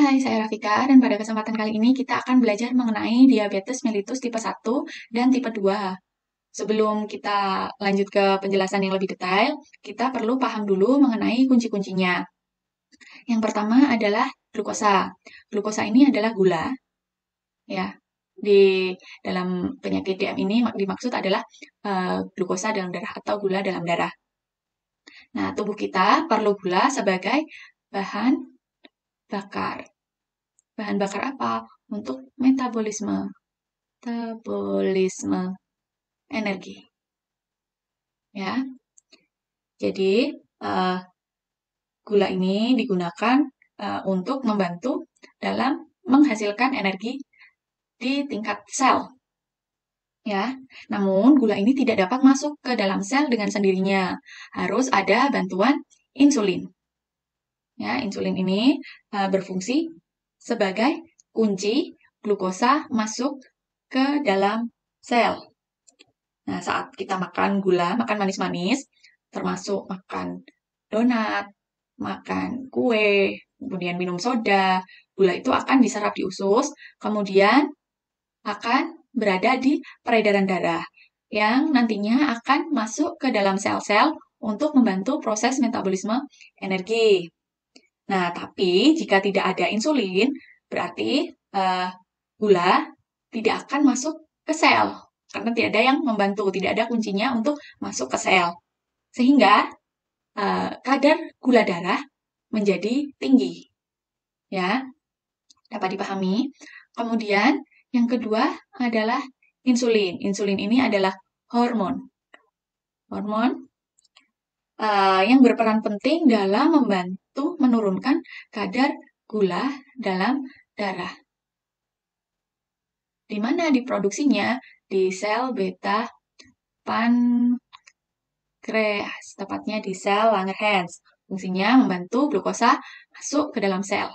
Hai, saya Rafika dan pada kesempatan kali ini kita akan belajar mengenai diabetes mellitus tipe 1 dan tipe 2. Sebelum kita lanjut ke penjelasan yang lebih detail, kita perlu paham dulu mengenai kunci-kuncinya. Yang pertama adalah glukosa. Glukosa ini adalah gula, ya. Di dalam penyakit DM ini dimaksud adalah glukosa dalam darah atau gula dalam darah. Nah, tubuh kita perlu gula sebagai bahan bakar. Bahan bakar apa? Untuk metabolisme energi. Ya. Jadi, gula ini digunakan untuk membantu dalam menghasilkan energi di tingkat sel. Ya. Namun, gula ini tidak dapat masuk ke dalam sel dengan sendirinya. Harus ada bantuan insulin. Ya, insulin ini berfungsi sebagai kunci glukosa masuk ke dalam sel. Nah, saat kita makan gula, makan manis-manis, termasuk makan donat, makan kue, kemudian minum soda, gula itu akan diserap di usus, kemudian akan berada di peredaran darah, yang nantinya akan masuk ke dalam sel-sel untuk membantu proses metabolisme energi. Nah, tapi jika tidak ada insulin, berarti gula tidak akan masuk ke sel, karena tidak ada yang membantu, tidak ada kuncinya untuk masuk ke sel. Sehingga kadar gula darah menjadi tinggi. Ya, dapat dipahami. Kemudian yang kedua adalah insulin. Insulin ini adalah hormon. Hormon yang berperan penting dalam membantu menurunkan kadar gula dalam darah. Di mana diproduksinya? Di sel beta pankreas, tepatnya di sel Langerhans. Fungsinya membantu glukosa masuk ke dalam sel.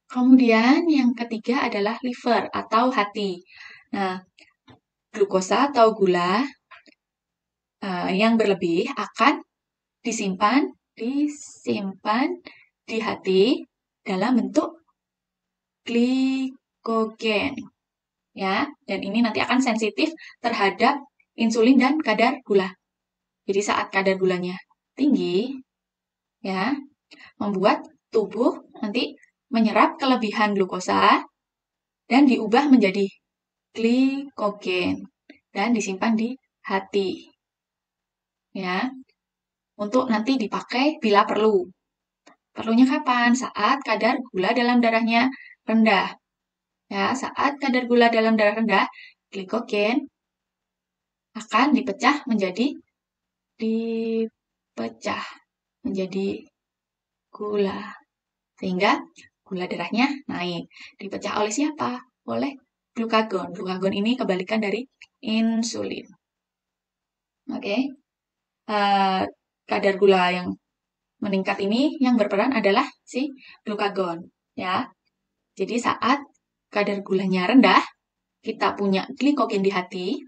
Kemudian yang ketiga adalah liver atau hati. Nah, glukosa atau gula yang berlebih akan disimpan di hati dalam bentuk glikogen. Ya, dan ini nanti akan sensitif terhadap insulin dan kadar gula. Jadi saat kadar gulanya tinggi, ya, membuat tubuh nanti menyerap kelebihan glukosa dan diubah menjadi glikogen dan disimpan di hati. Ya, untuk nanti dipakai bila perlu. Perlunya kapan? Saat kadar gula dalam darahnya rendah. Ya, saat kadar gula dalam darah rendah, glikogen akan dipecah menjadi gula. Sehingga gula darahnya naik. Dipecah oleh siapa? Oleh glukagon. Glukagon ini kebalikan dari insulin. Oke. Kadar gula yang meningkat ini yang berperan adalah si glukagon. Ya. Jadi saat kadar gulanya rendah, kita punya glikogen di hati.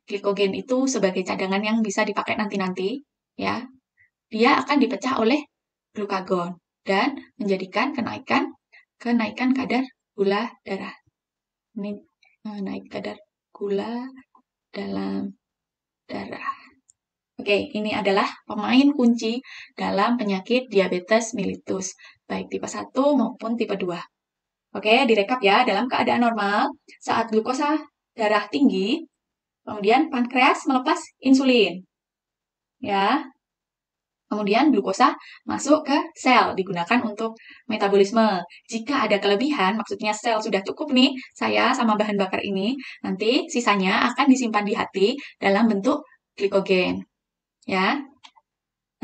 Glikogen itu sebagai cadangan yang bisa dipakai nanti-nanti, ya. Dia akan dipecah oleh glukagon dan menjadikan kenaikan kadar gula darah. Ini naik kadar gula dalam darah. Oke, ini adalah pemain kunci dalam penyakit diabetes mellitus, baik tipe 1 maupun tipe 2. Oke, direkap ya, dalam keadaan normal, saat glukosa darah tinggi, kemudian pankreas melepas insulin. Ya. Kemudian glukosa masuk ke sel, digunakan untuk metabolisme. Jika ada kelebihan, maksudnya sel sudah cukup nih, saya sama bahan bakar ini, nanti sisanya akan disimpan di hati dalam bentuk glikogen. Ya.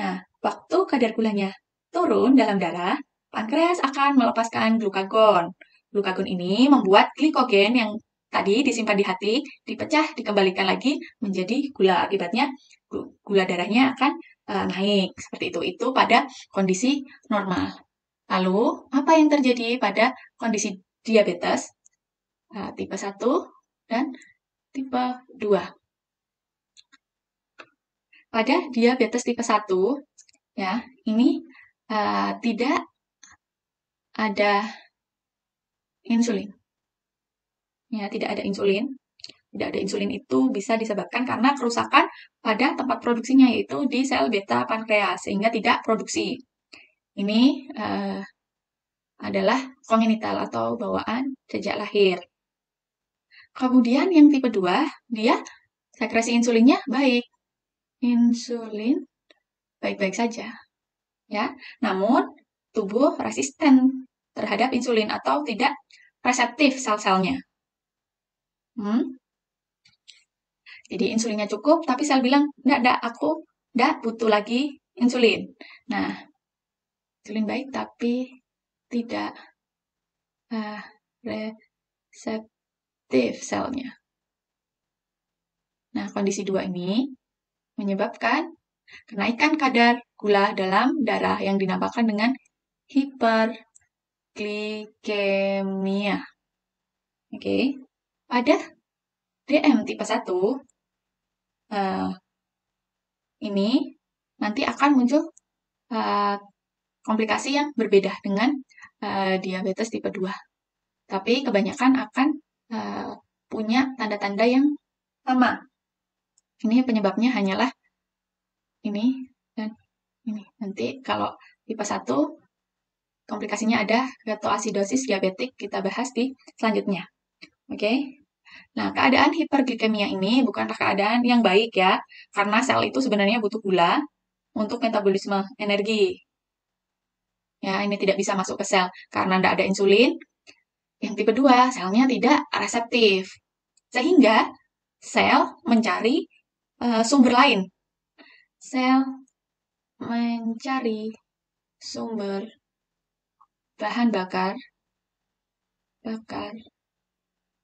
Nah, waktu kadar gulanya turun dalam darah, pankreas akan melepaskan glukagon. Glukagon ini membuat glikogen yang tadi disimpan di hati, dipecah, dikembalikan lagi menjadi gula. Akibatnya gula darahnya akan naik. Seperti itu. Itu pada kondisi normal. Lalu, apa yang terjadi pada kondisi diabetes tipe 1 dan tipe 2? Pada diabetes tipe 1, ya, ini tidak ada insulin. Ya, tidak ada insulin. Tidak ada insulin itu bisa disebabkan karena kerusakan pada tempat produksinya, yaitu di sel beta pankreas, sehingga tidak produksi. Ini adalah kongenital atau bawaan sejak lahir. Kemudian yang tipe 2, dia sekresi insulinnya baik. Insulin baik-baik saja. Ya, namun tubuh resisten terhadap insulin atau tidak reseptif sel-selnya. Jadi insulinnya cukup, tapi sel bilang, enggak, aku enggak butuh lagi insulin. Nah, insulin baik tapi tidak reseptif selnya. Nah, kondisi 2 ini menyebabkan kenaikan kadar gula dalam darah yang dinamakan dengan hiperglikemia. Oke. Pada DM tipe 1, ini nanti akan muncul komplikasi yang berbeda dengan diabetes tipe 2. Tapi kebanyakan akan punya tanda-tanda yang sama. Ini penyebabnya hanyalah ini dan ini. Nanti kalau tipe 1, komplikasinya ada ketoasidosis diabetik, kita bahas di selanjutnya. Oke? Nah, keadaan hiperglikemia ini bukanlah keadaan yang baik ya, karena sel itu sebenarnya butuh gula untuk metabolisme energi. Ya, ini tidak bisa masuk ke sel karena tidak ada insulin. Yang tipe 2, selnya tidak reseptif. Sehingga sel mencari sumber lain. Sel mencari sumber bahan bakar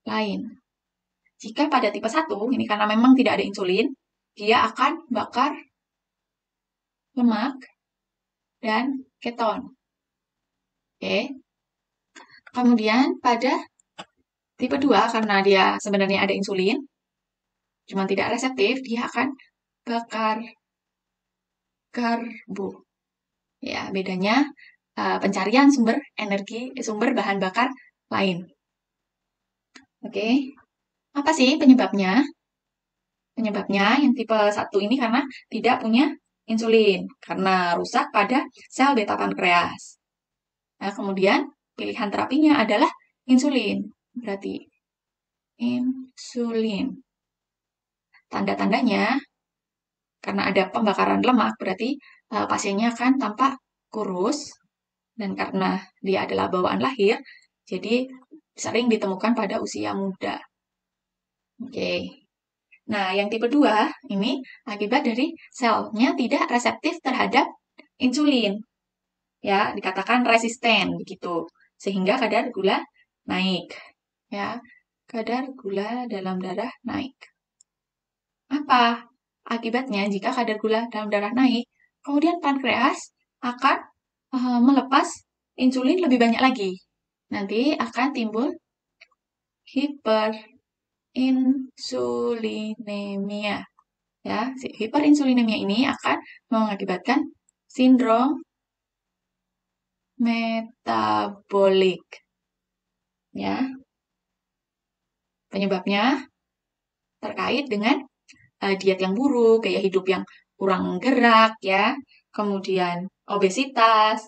lain. Jika pada tipe 1, ini karena memang tidak ada insulin, dia akan bakar lemak dan keton. Oke. Kemudian pada tipe 2, karena dia sebenarnya ada insulin, cuma tidak reseptif, dia akan bakar karbo. Ya, bedanya pencarian sumber energi, sumber bahan bakar lain. Oke. Apa sih penyebabnya? Penyebabnya yang tipe 1 ini karena tidak punya insulin, karena rusak pada sel beta pankreas. Nah, kemudian pilihan terapinya adalah insulin. Berarti insulin. Tanda-tandanya, karena ada pembakaran lemak, berarti pasiennya akan tampak kurus. Dan karena dia adalah bawaan lahir, jadi sering ditemukan pada usia muda. Oke. Nah, yang tipe 2 ini akibat dari selnya tidak reseptif terhadap insulin. Ya, dikatakan resisten begitu. Sehingga kadar gula naik. Ya, kadar gula dalam darah naik. Apa akibatnya jika kadar gula dalam darah naik? Kemudian pankreas akan melepas insulin lebih banyak lagi. Nanti akan timbul hiperinsulinemia. Ya, hiperinsulinemia ini akan mengakibatkan sindrom metabolik. Ya. Penyebabnya terkait dengan diet yang buruk, gaya hidup yang kurang gerak ya, kemudian obesitas,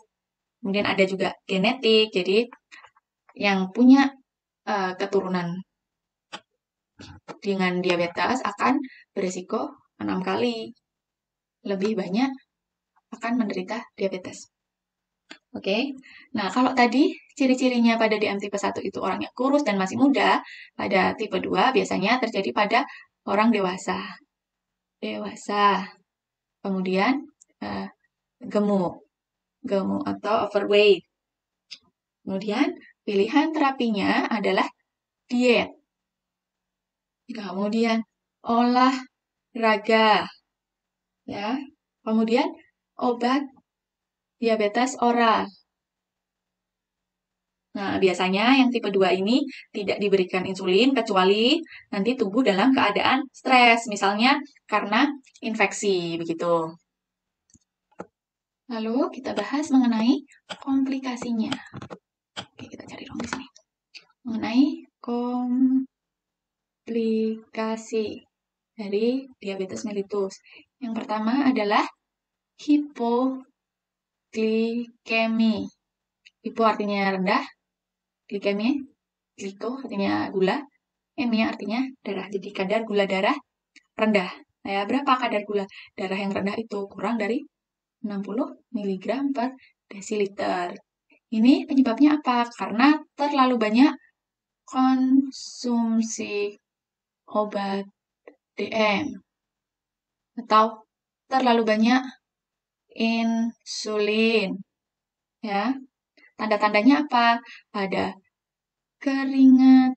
kemudian ada juga genetik. Jadi yang punya keturunan dengan diabetes akan berisiko 6 kali lebih banyak akan menderita diabetes. Oke. Nah, kalau tadi ciri-cirinya pada DM tipe 1 itu orangnya kurus dan masih muda, pada tipe 2 biasanya terjadi pada orang dewasa. Kemudian gemuk atau overweight. Kemudian pilihan terapinya adalah diet. Kemudian olahraga. Ya. Kemudian obat diabetes oral. Nah, biasanya yang tipe 2 ini tidak diberikan insulin kecuali nanti tubuh dalam keadaan stres, misalnya karena infeksi, begitu. Lalu kita bahas mengenai komplikasinya. mengenai komplikasi dari diabetes mellitus. Yang pertama adalah hipoglikemi. Hipo artinya rendah, glikemi, gliko artinya gula, emia artinya darah. Jadi kadar gula darah rendah. Nah, ya, berapa kadar gula darah yang rendah itu? Kurang dari 60 mg per desiliter. Ini penyebabnya apa? Karena terlalu banyak konsumsi obat DM atau terlalu banyak insulin. Ya, tanda-tandanya apa? Ada keringat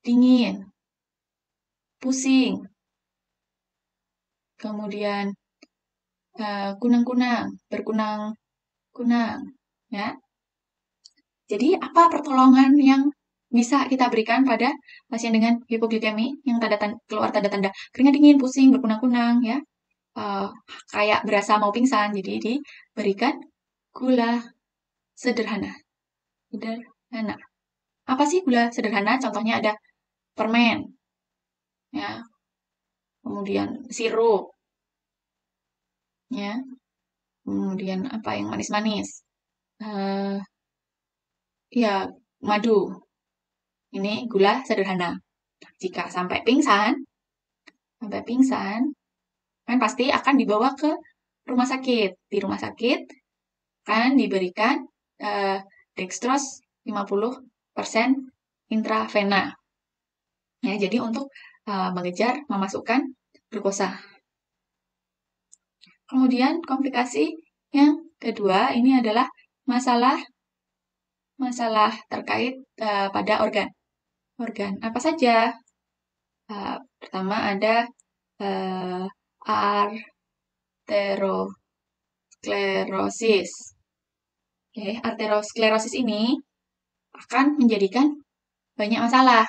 dingin, pusing, kemudian kunang-kunang, berkunang-kunang, ya. Jadi apa pertolongan yang bisa kita berikan pada pasien dengan hipoglikemi yang keluar tanda-tanda keringat dingin, pusing, berkunang-kunang, ya, kayak berasa mau pingsan. Jadi diberikan gula sederhana. Apa sih gula sederhana? Contohnya ada permen, ya, kemudian sirup, ya, kemudian apa yang manis-manis, ya, madu. Ini gula sederhana. Jika sampai pingsan, kan pasti akan dibawa ke rumah sakit. Di rumah sakit kan diberikan dextrose 50% intravena. Ya, jadi untuk mengejar memasukkan glukosa. Kemudian komplikasi yang kedua ini adalah masalah terkait pada organ. Apa saja? Pertama ada arteriosklerosis. Okay, arteriosklerosis ini akan menjadikan banyak masalah.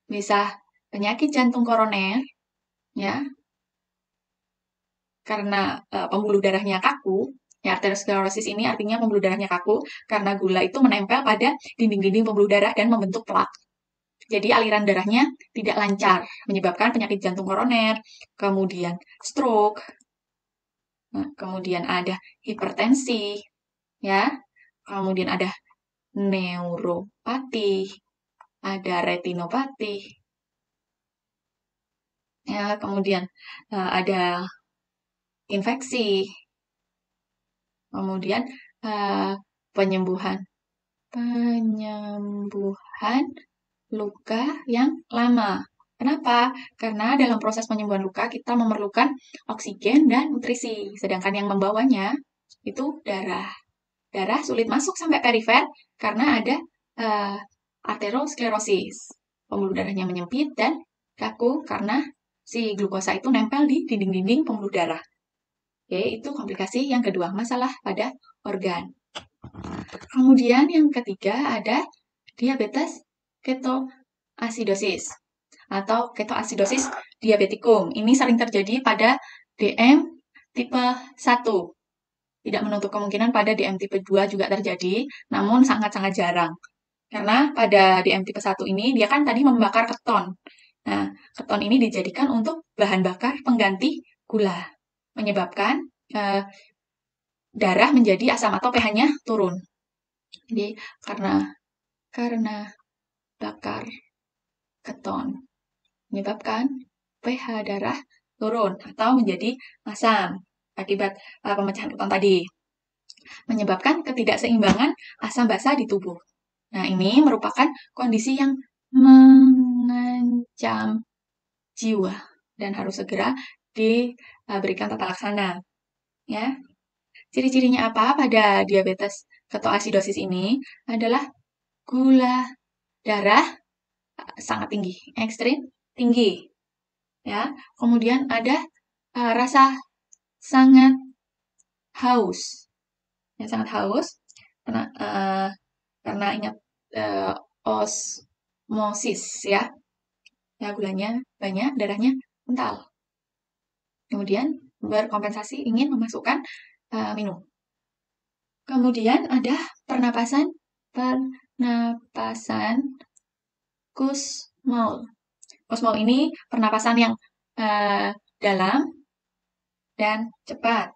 Bisa penyakit jantung koroner, ya, karena pembuluh darahnya kaku. Ya, arteriosklerosis ini artinya pembuluh darahnya kaku karena gula itu menempel pada dinding-dinding pembuluh darah dan membentuk plak. Jadi aliran darahnya tidak lancar, menyebabkan penyakit jantung koroner, kemudian stroke, kemudian ada hipertensi, ya, kemudian ada neuropati, ada retinopati, ya, kemudian ada infeksi, kemudian penyembuhan luka yang lama. Kenapa? Karena dalam proses penyembuhan luka kita memerlukan oksigen dan nutrisi, sedangkan yang membawanya itu darah. Darah sulit masuk sampai perifer karena ada arteriosklerosis. Pembuluh darahnya menyempit dan kaku karena si glukosa itu nempel di dinding-dinding pembuluh darah. Oke, itu komplikasi yang kedua, masalah pada organ. Kemudian yang ketiga ada diabetes ketoasidosis atau ketoasidosis diabetikum. Ini sering terjadi pada DM tipe 1. Tidak menutup kemungkinan pada DM tipe 2 juga terjadi, namun sangat-sangat jarang. Karena pada DM tipe 1 ini, dia kan tadi membakar keton. Nah, keton ini dijadikan untuk bahan bakar pengganti gula, menyebabkan darah menjadi asam atau pH-nya turun. Jadi, karena bakar keton, menyebabkan pH darah turun atau menjadi asam akibat pemecahan keton tadi, menyebabkan ketidakseimbangan asam basa di tubuh. Nah, ini merupakan kondisi yang mengancam jiwa dan harus segera diberikan tata laksana. Ya, ciri-cirinya apa pada diabetes ketoasidosis ini adalah gula darah sangat tinggi, ekstrim tinggi. Ya, kemudian ada rasa sangat haus. Ya, sangat haus karena ingat osmosis, ya. Ya, gulanya banyak, darahnya kental. Kemudian berkompensasi ingin memasukkan minum. Kemudian ada pernapasan Kussmaul. Kussmaul ini pernapasan yang dalam dan cepat.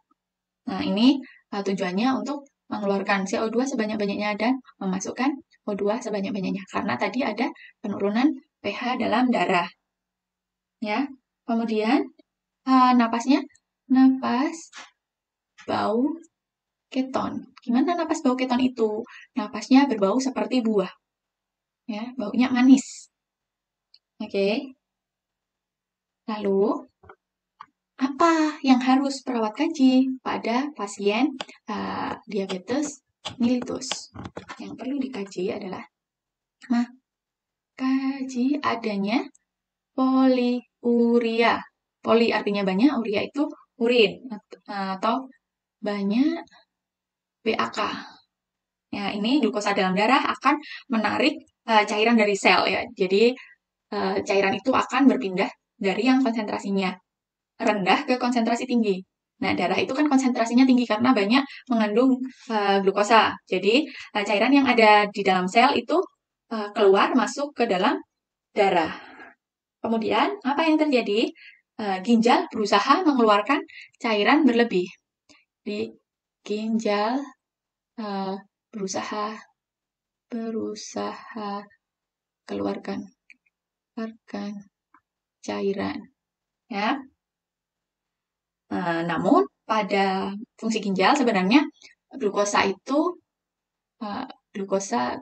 Nah, ini tujuannya untuk mengeluarkan CO2 sebanyak-banyaknya dan memasukkan O2 sebanyak-banyaknya. Karena tadi ada penurunan pH dalam darah. Ya. Kemudian napasnya, napas bau keton. Gimana napas bau keton itu? Napasnya berbau seperti buah. Ya, baunya manis. Oke. Lalu, apa yang harus perawat kaji pada pasien diabetes mellitus? Yang perlu dikaji adalah kaji adanya poliuria. Poli artinya banyak, uria itu urin atau banyak BAK. Ya, ini glukosa dalam darah akan menarik cairan dari sel ya. Jadi cairan itu akan berpindah dari yang konsentrasinya rendah ke konsentrasi tinggi. Nah, darah itu kan konsentrasinya tinggi karena banyak mengandung glukosa. Jadi cairan yang ada di dalam sel itu keluar masuk ke dalam darah. Kemudian apa yang terjadi? Ginjal berusaha mengeluarkan cairan berlebih. Di ginjal berusaha keluarkan cairan. Ya. Namun pada fungsi ginjal sebenarnya glukosa itu glukosa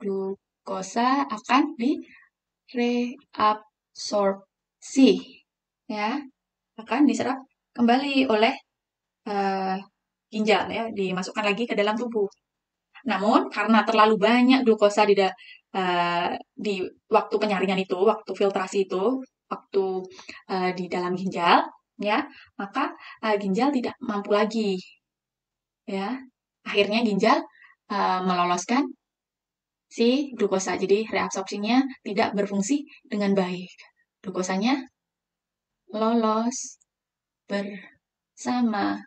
akan direabsorpsi, ya, akan diserap kembali oleh ginjal, ya, dimasukkan lagi ke dalam tubuh. Namun karena terlalu banyak glukosa di waktu penyaringan itu, waktu filtrasi itu, waktu di dalam ginjal, ya, maka ginjal tidak mampu lagi, ya. Akhirnya ginjal meloloskan si glukosa, jadi reabsorpsinya tidak berfungsi dengan baik. Glukosanya lolos bersama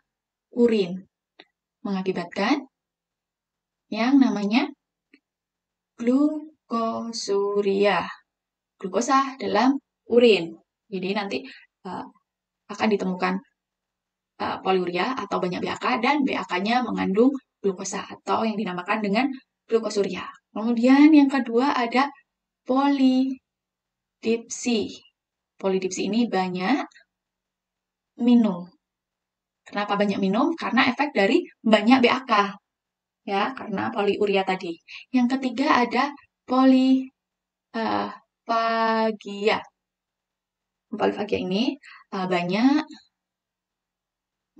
urin, mengakibatkan yang namanya glukosuria, glukosa dalam urin. Jadi nanti akan ditemukan poliuria atau banyak BAK dan BAK-nya mengandung glukosa atau yang dinamakan dengan glukosuria. Kemudian yang kedua ada polidipsi. Polidipsi ini banyak minum. Kenapa banyak minum? Karena efek dari banyak BAK. Ya, karena poliuria tadi. Yang ketiga ada polifagia. Polifagia ini banyak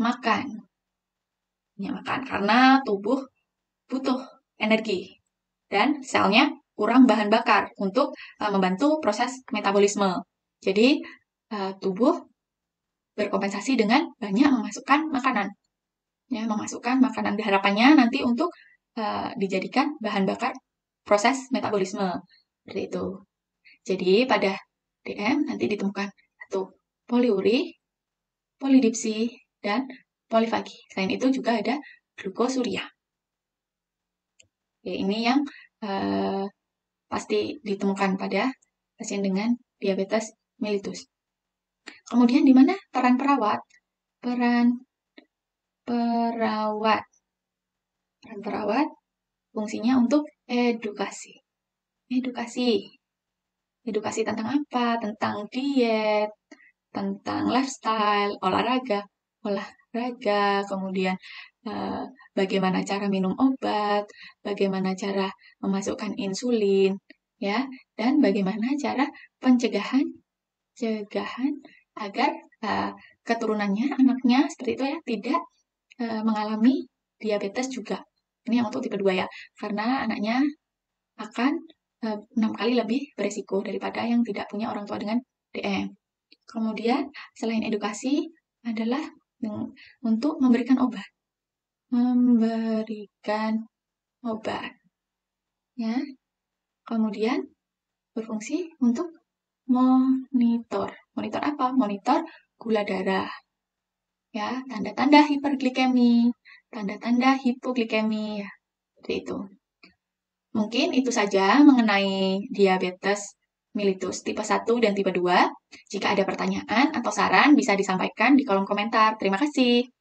makan. Banyak makan karena tubuh butuh energi dan selnya kurang bahan bakar untuk membantu proses metabolisme. Jadi tubuh berkompensasi dengan banyak memasukkan makanan. Ya, memasukkan makanan, harapannya nanti untuk dijadikan bahan bakar proses metabolisme. Seperti itu. Jadi pada DM nanti ditemukan satu poliuri, polidipsi, dan polifagi. Selain itu juga ada glukosuria. Ya, ini yang pasti ditemukan pada pasien dengan diabetes mellitus. Kemudian di mana peran perawat? Peran perawat fungsinya untuk edukasi. Edukasi tentang apa? Tentang diet, tentang lifestyle, olahraga, kemudian bagaimana cara minum obat, bagaimana cara memasukkan insulin, ya, dan bagaimana cara pencegahan agar keturunannya, anaknya seperti itu ya, tidak mengalami diabetes juga. Ini yang untuk tipe 2 ya, karena anaknya akan 6 kali lebih beresiko daripada yang tidak punya orang tua dengan DM. Kemudian selain edukasi adalah untuk memberikan obat. Ya. Kemudian berfungsi untuk monitor. Monitor apa? Monitor gula darah. Ya, tanda-tanda hiperglikemi, tanda-tanda hipoglikemi, ya, seperti itu. Mungkin itu saja mengenai diabetes mellitus tipe 1 dan tipe 2. Jika ada pertanyaan atau saran bisa disampaikan di kolom komentar. Terima kasih.